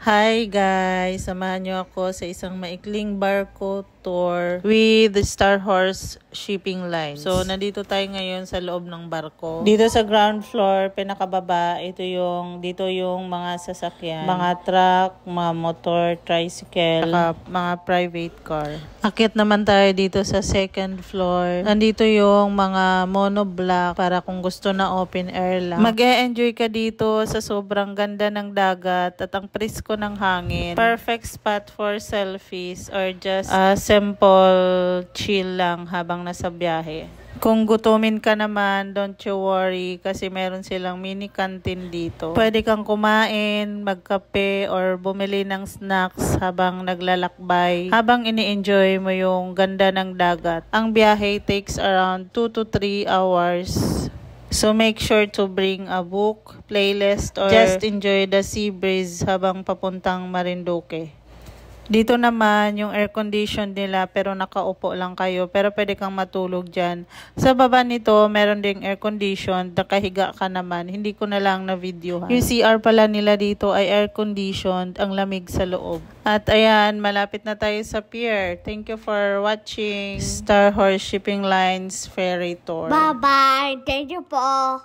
Hi guys! Samahan niyo ako sa isang maikling barko tour with the Star Horse Shipping Lines. So, nandito tayo ngayon sa loob ng barko. Dito sa ground floor, pinakababa, dito yung mga sasakyan. Mga truck, mga motor, tricycle, saka mga private car. Akit naman tayo dito sa second floor. Nandito yung mga monoblock para kung gusto na open air lang. Mag-e-enjoy ka dito sa sobrang ganda ng dagat at ang presko ng hangin. Perfect spot for selfies or just simple chill lang habang nasa biyahe. Kung gutumin ka naman, don't you worry kasi meron silang mini canteen dito. Pwede kang kumain, magkape, or bumili ng snacks habang naglalakbay. Habang ini-enjoy mo yung ganda ng dagat. Ang biyahe takes around 2 to 3 hours. So make sure to bring a book, playlist, or just enjoy the sea breeze habang papuntang Marinduque. Dito naman yung air condition nila pero nakaupo lang kayo pero pwede kang matulog dyan. Sa baba nito meron ding air condition, nakahiga ka naman. Hindi ko na lang na video. Yung CR pala nila dito ay air conditioned, ang lamig sa loob. At ayan, malapit na tayo sa pier. Thank you for watching Star Horse Shipping Lines Ferry Tour. Bye-bye. Thank you po.